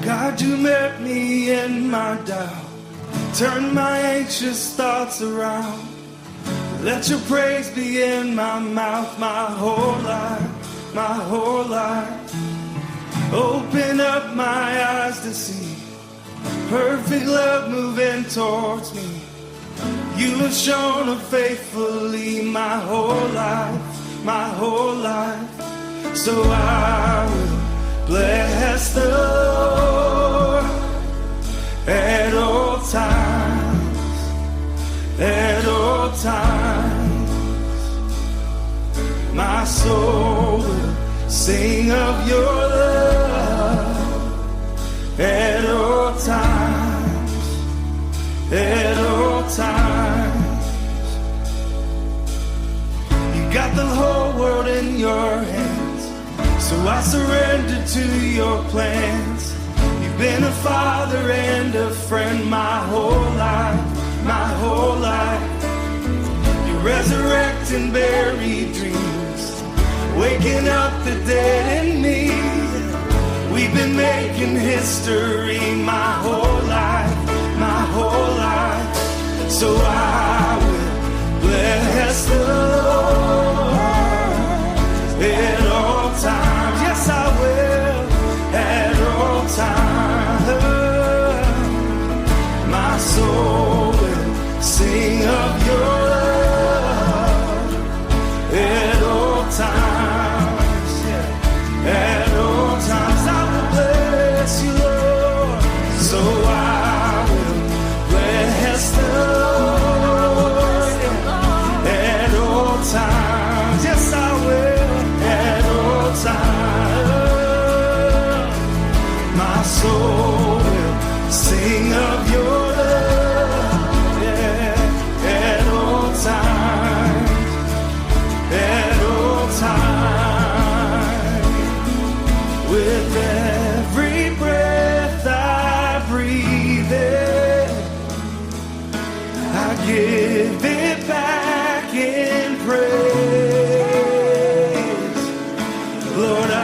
God, you met me in my doubt. Turn my anxious thoughts around. Let your praise be in my mouth, my whole life, my whole life. Open up my eyes to see perfect love moving towards me. You have shown up faithfully my whole life, my whole life. So I will bless the Lord at all times, at all times. My soul will sing of your love at all times, at all times. You got the whole world in your hands, so I surrender to your plans. You've been a father and a friend my whole life, my whole life. You resurrect and bury dreams, waking up the dead in me. We've been making history my whole life, my whole life. So I will bless the Lord at all times. Yes, I will, at all times. My soul will sing of your love at all times. Yeah. At all times I will bless you, Lord. So I will bless the Lord at all times. Yes, I will, at all times. My soul will sing of your love, yeah, at all times, at all times. With every breath I breathe in, I give it back in praise. Lord, I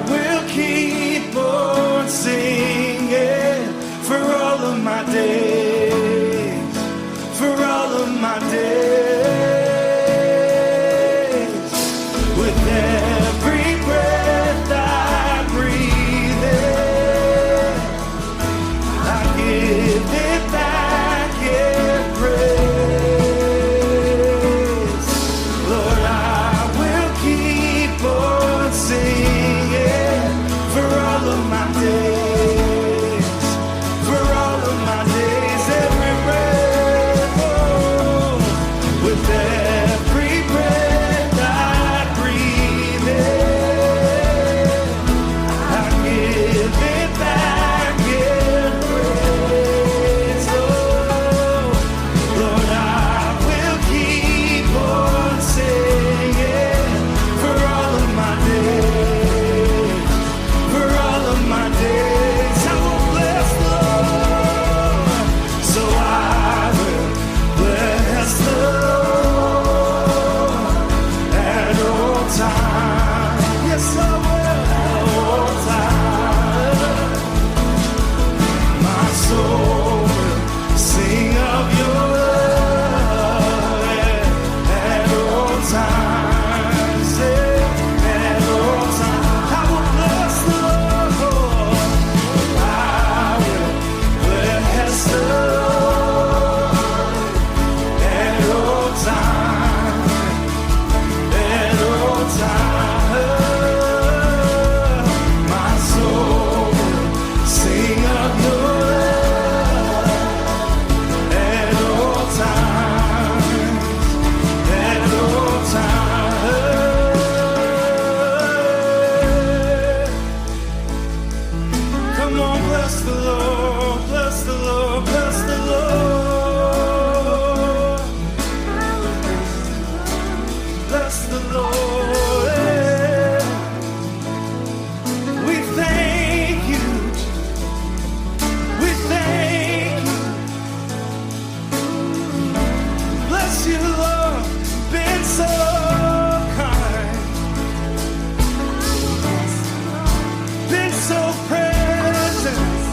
will keep on singing for all of my days, for all of my days. With every breath I breathe in, I give it back in praise. Lord, I will keep on singing for all of my days, for all of my days. Every breath, oh, with every breath I breathe in, I give it back in praise. Oh, Lord, I will keep on singing for all of my days, for all of my days. I will bless the Lord, so I will bless the Lord at all times. Yes, I will, at all times. My soul will sing of your love at all times, at all times. I will bless the Lord, I will bless the Lord at all times, at all times. My soul will sing of your love at all times, at all times. Come on, bless the Lord, bless the Lord, bless the Lord, bless the Lord. Yeah. We thank you, we thank you. Bless you, Lord, been so kind, been so present.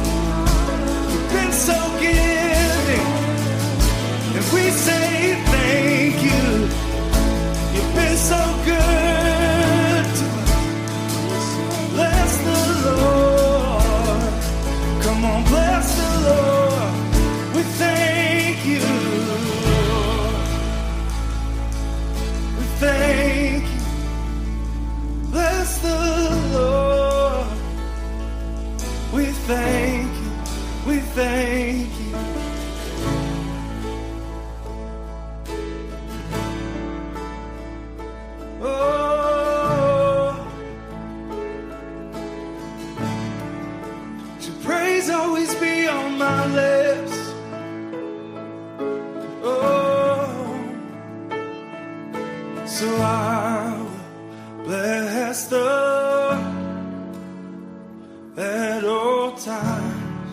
praise always be on my lips. Oh, so I will bless the Lord at all times,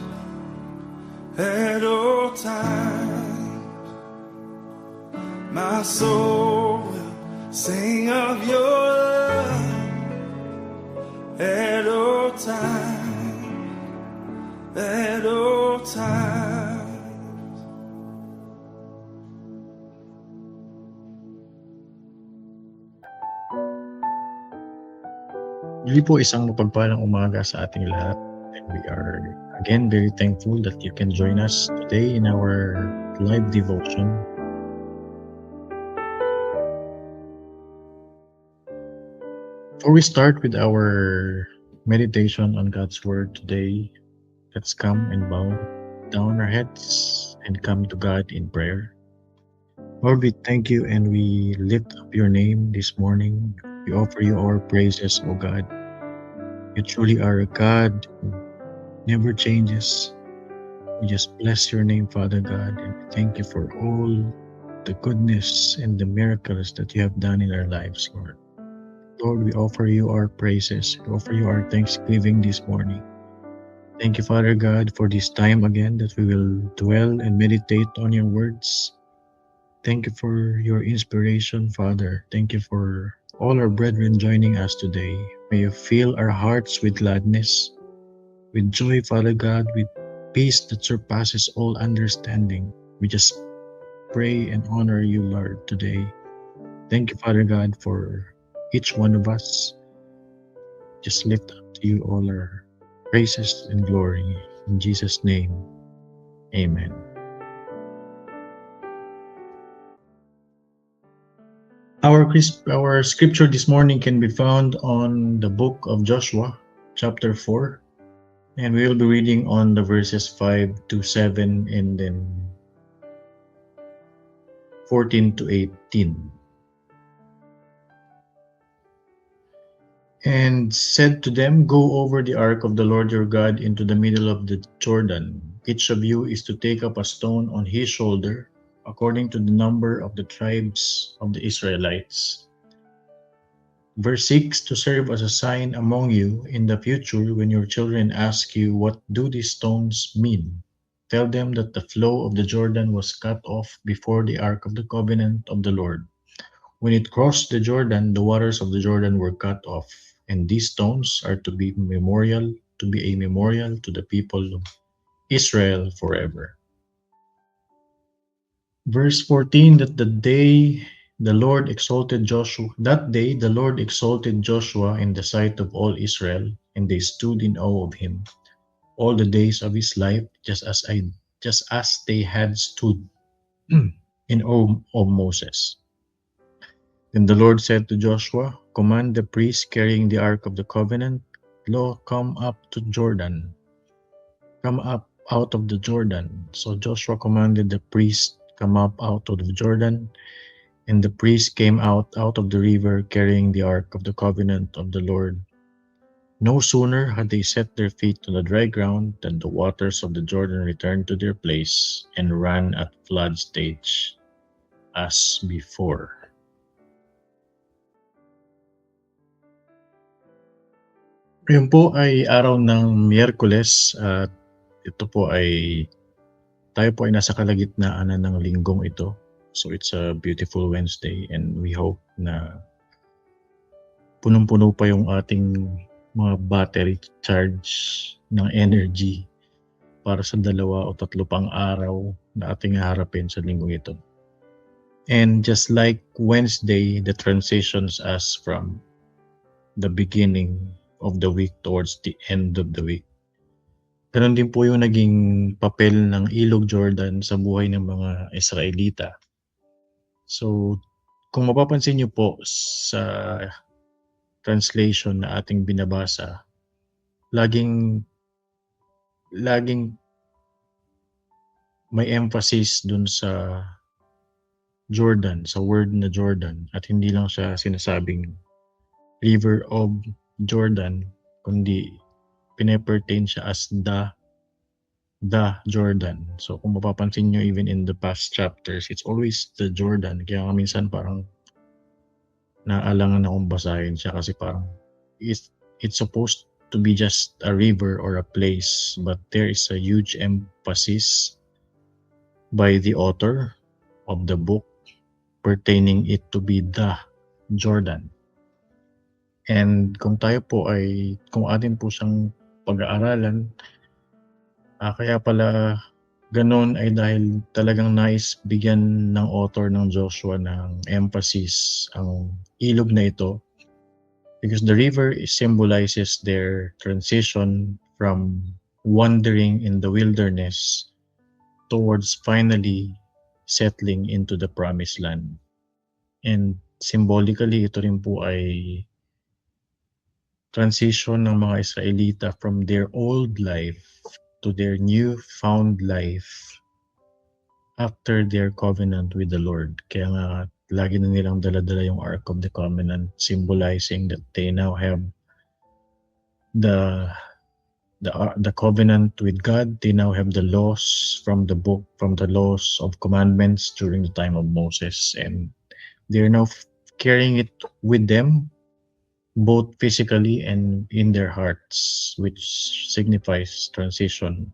at all times. My soul will sing of your love at all times, at all times. Muli po isang mapagpalang umaga sa ating lahat. And we are again very thankful that you can join us today in our live devotion. Before we start with our meditation on God's Word today, let's come and bow down our heads and come to God in prayer. Lord, we thank you and we lift up your name this morning. We offer you our praises, O God. You truly are a God who never changes. We just bless your name, Father God, and we thank you for all the goodness and the miracles that you have done in our lives, Lord. Lord, we offer you our praises. We offer you our thanksgiving this morning. Thank you, Father God, for this time again that we will dwell and meditate on your words. Thank you for your inspiration, Father. Thank you for all our brethren joining us today. May you fill our hearts with gladness, with joy, Father God, with peace that surpasses all understanding. We just pray and honor you, Lord, today. Thank you, Father God, for each one of us. Just lift up to you all our praises and glory. In Jesus' name, amen. Our scripture this morning can be found on the book of Joshua, chapter 4. And we will be reading on the verses 5 to 7 and then 14 to 18. And said to them, go over the ark of the Lord your God into the middle of the Jordan. Each of you is to take up a stone on his shoulder, according to the number of the tribes of the Israelites. Verse 6, to serve as a sign among you in the future when your children ask you, what do these stones mean? Tell them that the flow of the Jordan was cut off before the ark of the covenant of the Lord. When it crossed the Jordan, the waters of the Jordan were cut off, and these stones are to be a memorial to the people of Israel forever. Verse 14, that day the Lord exalted Joshua in the sight of all Israel, and they stood in awe of him all the days of his life, just as they had stood in awe of Moses. Then the Lord said to Joshua, command the priests carrying the ark of the covenant, lo, come up to Jordan. Come up out of the Jordan. So Joshua commanded the priests, come up out of the Jordan, and the priests came out of the river carrying the ark of the covenant of the Lord. No sooner had they set their feet on the dry ground than the waters of the Jordan returned to their place and ran at flood stage as before. Ngayon po ay araw ng Miyerkules at ito po ay tayo po ay nasa kalagitnaan na ng linggong ito. So it's a beautiful Wednesday and we hope na punong-puno pa yung ating mga battery charge ng energy para sa 2 o 3 pang araw na ating haharapin sa linggong ito. And just like Wednesday, the transitions us from the beginning of the week towards the end of the week. Ganon din po yung naging papel ng Ilog Jordan sa buhay ng mga Israelita. So, kung mapapansin niyo po sa translation na ating binabasa, laging may emphasis dun sa Jordan, sa word na Jordan, at hindi lang siya sinasabing River of Jordan, kundi pinapertain siya as the the Jordan. So kung mapapansin nyo, even in the past chapters, it's always the Jordan. Kaya minsan parang naalangan akong basahin siya kasi parang it's supposed to be just a river or a place, but there is a huge emphasis by the author of the book pertaining it to be the Jordan. And kung atin po siyang pag-aaralan, kaya pala ganun ay dahil talagang nais bigyan ng author ng Joshua ng emphasis ang ilog na ito, because the river symbolizes their transition from wandering in the wilderness towards finally settling into the promised land. And symbolically, ito rin po ay transition ng mga Israelita from their old life to their new-found life after their covenant with the Lord. Kaya nga, lagi na nilang dala-dala yung Ark of the Covenant, symbolizing that they now have the covenant with God. They now have the laws from the laws of commandments during the time of Moses, and they're now carrying it with them, both physically and in their hearts, which signifies transition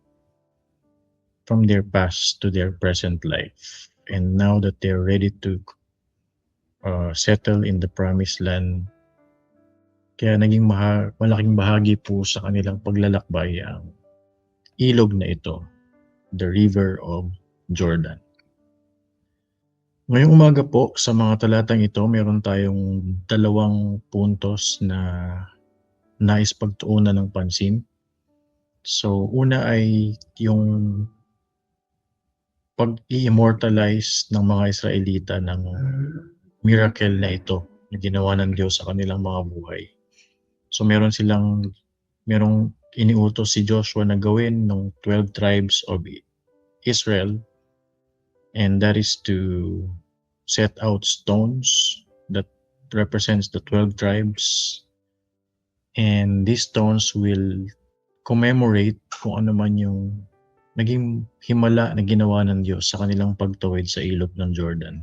from their past to their present life. And now that they're ready to settle in the promised land, kaya naging malaking bahagi po sa kanilang paglalakbay ang ilog na ito, the River of Jordan. Ngayong umaga po, sa mga talatang ito, meron tayong 2 puntos na nais pagtuunan ng pansin. So, una ay yung pag-i-immortalize ng mga Israelita ng miracle na ito na ginawa ng Diyos sa kanilang mga buhay. So, merong iniutos si Joshua na gawin ng 12 tribes of Israel, and that is to set out stones that represents the 12 tribes, and these stones will commemorate kung ano man yung naging himala na ginawa ng Diyos sa kanilang pagtawid sa ilog ng Jordan.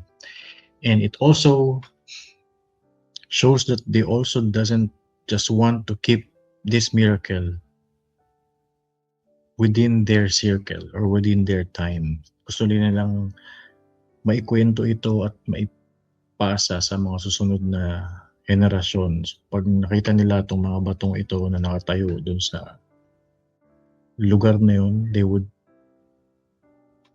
And it also shows that they also doesn't just want to keep this miracle within their circle or within their time. Gusto nila lang maikwento ito at maipasa sa mga susunod na henerasyon. Pag nakita nila itong mga batong ito na nakatayo dun sa lugar na yun, they would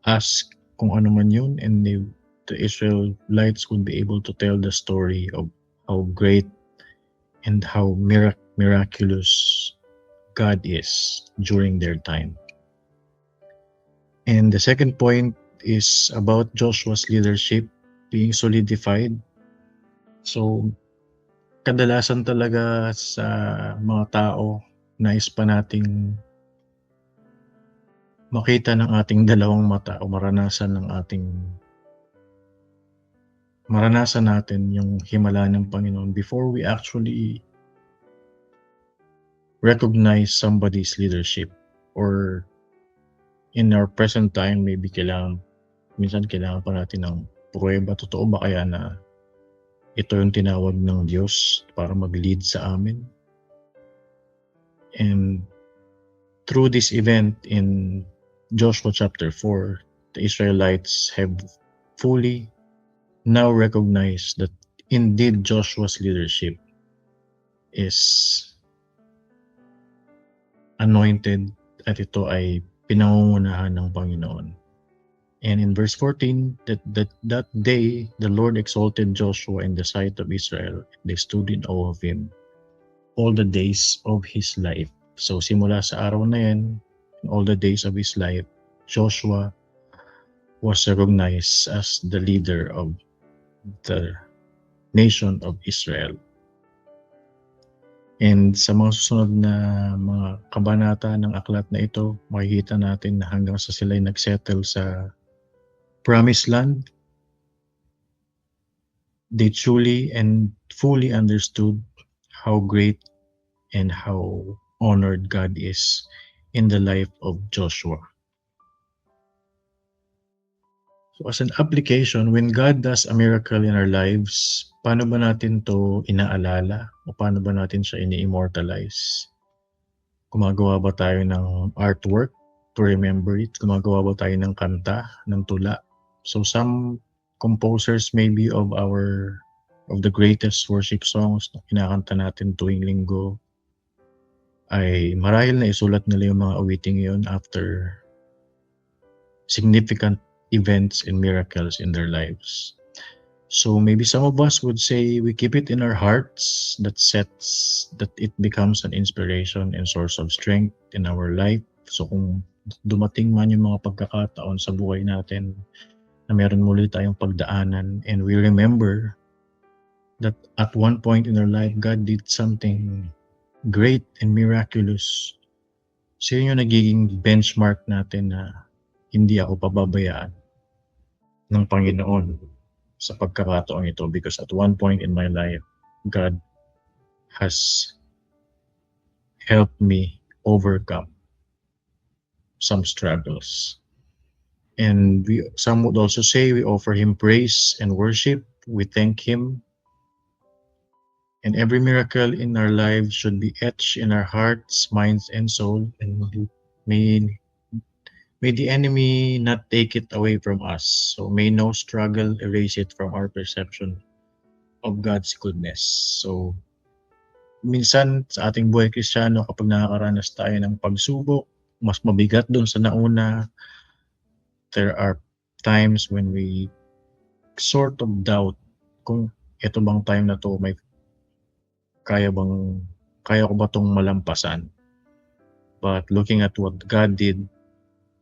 ask kung ano man yun, and the Israelites would be able to tell the story of how great and how miraculous God is during their time. And the second point is about Joshua's leadership being solidified. So, kadalasan talaga sa mga tao, nais pa nating makita ng ating dalawang mata o maranasan natin yung himala ng Panginoon before we actually recognize somebody's leadership. Or in our present time, maybe minsan kailangan pa natin ng pruweba. Totoo ba kaya na ito yung tinawag ng Diyos para mag-lead sa amin? And through this event in Joshua chapter 4, the Israelites have fully now recognized that indeed Joshua's leadership is anointed at ito ay pinangungunahan ng Panginoon. And in verse 14, that day the Lord exalted Joshua in the sight of Israel. They stood in awe of him all the days of his life. So simula sa araw na yan, all the days of his life, Joshua was recognized as the leader of the nation of Israel. And sa mga susunod na mga kabanata ng aklat na ito, makikita natin na hanggang sa sila'y nagsettle sa Promised Land, they truly and fully understood how great and how honored God is in the life of Joshua. So as an application, when God does a miracle in our lives, paano ba natin to inaalala o paano ba natin siya ini-immortalize? Gumagawa ba tayo ng artwork to remember it? Gumagawa ba tayo ng kanta, ng tula? So some composers maybe of the greatest worship songs na kinakanta natin tuwing linggo ay marahil na isulat nila yung mga awiting yun after significant events and miracles in their lives. So maybe some of us would say we keep it in our hearts that it becomes an inspiration and source of strength in our life. So kung dumating man yung mga pagkakataon sa buhay natin na meron muli tayong pagdaanan and we remember that at one point in our life God did something great and miraculous. So yun yung nagiging benchmark natin na hindi ako pababayaan ng Panginoon sa pagkakataon ito because at one point in my life, God has helped me overcome some struggles. And some would also say we offer Him praise and worship. We thank Him. And every miracle in our lives should be etched in our hearts, minds, and soul. And may the enemy not take it away from us. So may no struggle erase it from our perception of God's goodness. So minsan sa ating buhay Kristiyano kapag nakakaranas tayo ng pagsubok, mas mabigat doon sa nauna, there are times when we sort of doubt kung ito bang time na to kaya ko ba tong malampasan? But looking at what God did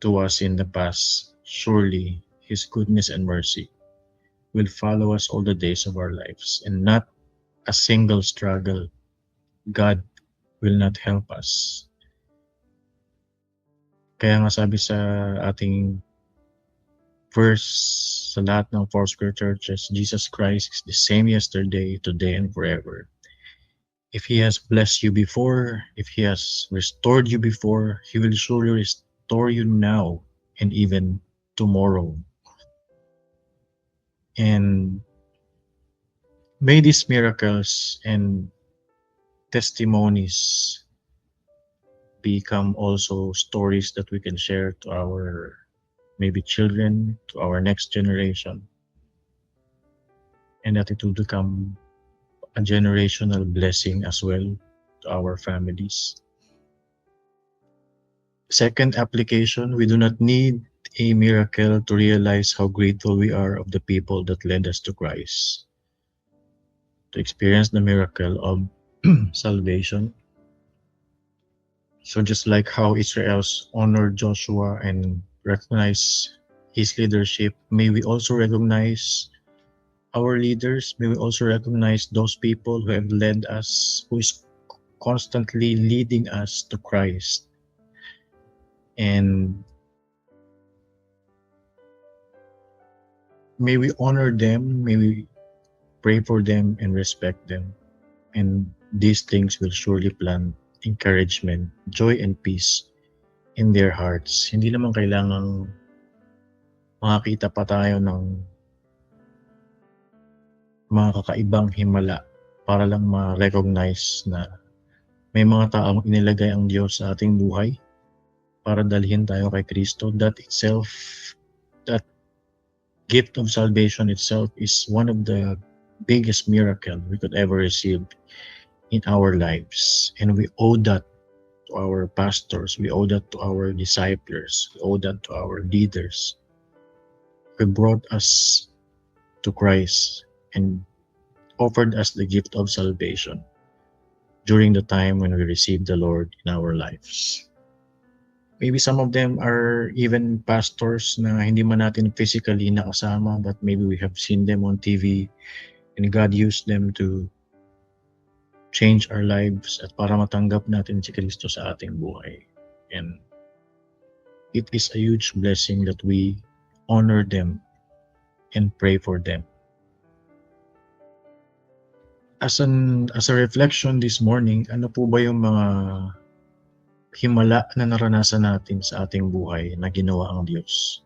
to us in the past, surely His goodness and mercy will follow us all the days of our lives, and not a single struggle God will not help us. Kaya nga sabi sa ating verse sa lahat ng Foursquare churches, Jesus Christ is the same yesterday, today, and forever. If He has blessed you before, if He has restored you before, He will surely restore you now and even tomorrow. And may these miracles and testimonies become also stories that we can share to our maybe children, to our next generation, and that it will become a generational blessing as well to our families. Second application, we do not need a miracle to realize how grateful we are of the people that led us to Christ. To experience the miracle of salvation. So just like how Israel's honored Joshua and recognize his leadership, may we also recognize our leaders. May we also recognize those people who have led us, who is constantly leading us to Christ. And may we honor them, may we pray for them and respect them. And these things will surely plant encouragement, joy, and peace in their hearts. Hindi naman kailangang makakita pa tayo ng mga kakaibang himala para lang ma-recognize na may mga taong inilagay ang Diyos sa ating buhay para dalhin tayo kay Kristo. That itself, that gift of salvation itself is one of the biggest miracle we could ever receive in our lives. And we owe that to our pastors, we owe that to our disciples, we owe that to our leaders who brought us to Christ and offered us the gift of salvation during the time when we received the Lord in our lives. Maybe some of them are even pastors na hindi man natin physically nakasama, but maybe we have seen them on TV and God used them to change our lives at para matanggap natin si Kristo sa ating buhay. And it is a huge blessing that we honor them and pray for them. As a reflection this morning, ano po ba yung mga himala na naranasan natin sa ating buhay na ginawa ang Diyos?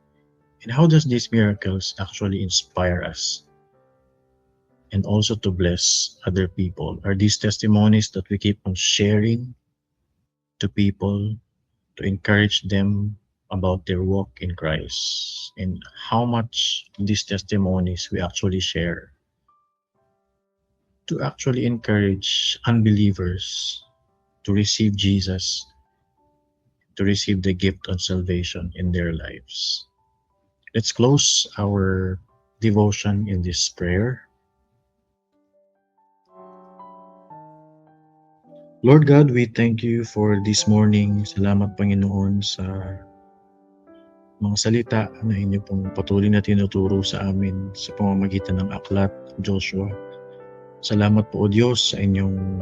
And how does these miracles actually inspire us and also to bless other people? Are these testimonies that we keep on sharing to people to encourage them about their walk in Christ, and how much these testimonies we actually share to actually encourage unbelievers to receive Jesus, to receive the gift of salvation in their lives. Let's close our devotion in this prayer. Lord God, we thank you for this morning. Salamat Panginoon sa mga salita na inyo pong patuloy na tinuturo sa amin sa pamamagitan ng aklat Joshua. Salamat po o Diyos sa inyong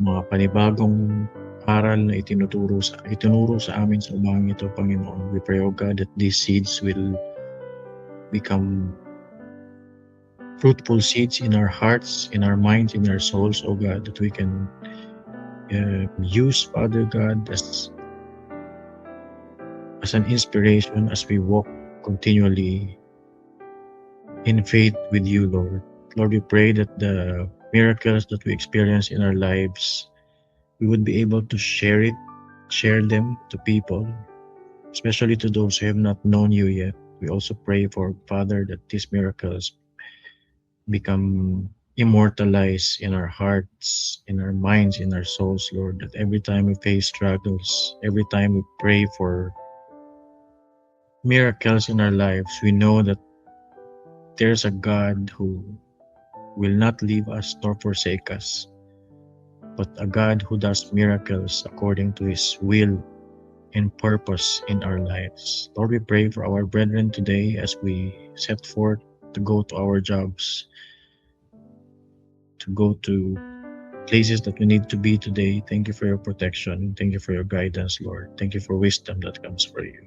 mga panibagong aral na itinuro sa amin sa umagang ito, Panginoon. We pray, O God, that these seeds will become fruitful seeds in our hearts, in our minds, in our souls, O God, that we can use, Father God, as an inspiration as we walk continually in faith with you, Lord. Lord, we pray that the miracles that we experience in our lives, we would be able to share them to people, especially to those who have not known you yet. We also pray for, Father, that these miracles become immortalized in our hearts, in our minds, in our souls, Lord, that every time we face struggles, every time we pray for miracles in our lives, we know that there's a God who will not leave us nor forsake us, but a God who does miracles according to His will and purpose in our lives. Lord, we pray for our brethren today as we set forth to go to our jobs, to go to places that we need to be today. Thank you for your protection. Thank you for your guidance, Lord. Thank you for wisdom that comes from you.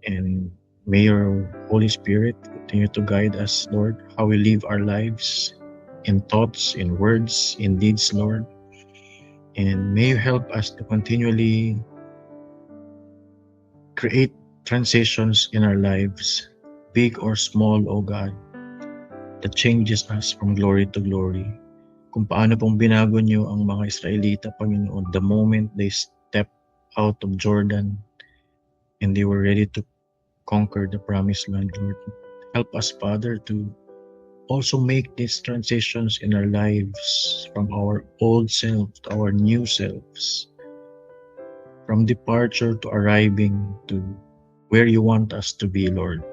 And may your Holy Spirit continue to guide us, Lord, how we live our lives in thoughts, in words, in deeds, Lord. And may you help us to continually create transitions in our lives, big or small, O God, that changes us from glory to glory. Kung paano pong binago niyo ang mga Israelita, Panginoon, the moment they stepped out of Jordan and they were ready to conquer the promised land, Lord. Help us, Father, to also make these transitions in our lives from our old self to our new selves, from departure to arriving to where you want us to be, Lord.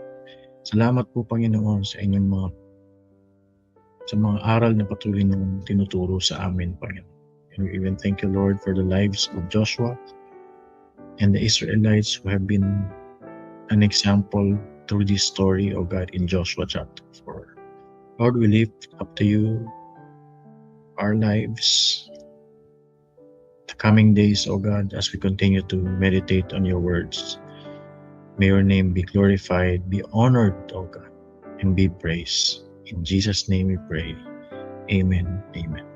Salamat po, Panginoon, sa inyong mga aral na patuloy niyong tinuturo sa amin, Panginoon. And we even thank you, Lord, for the lives of Joshua and the Israelites who have been an example through this story, O God, in Joshua chapter 4. Lord, we lift up to you our lives, the coming days, O God, as we continue to meditate on your words. May your name be glorified, be honored, O God, and be praised. In Jesus' name we pray. Amen. Amen.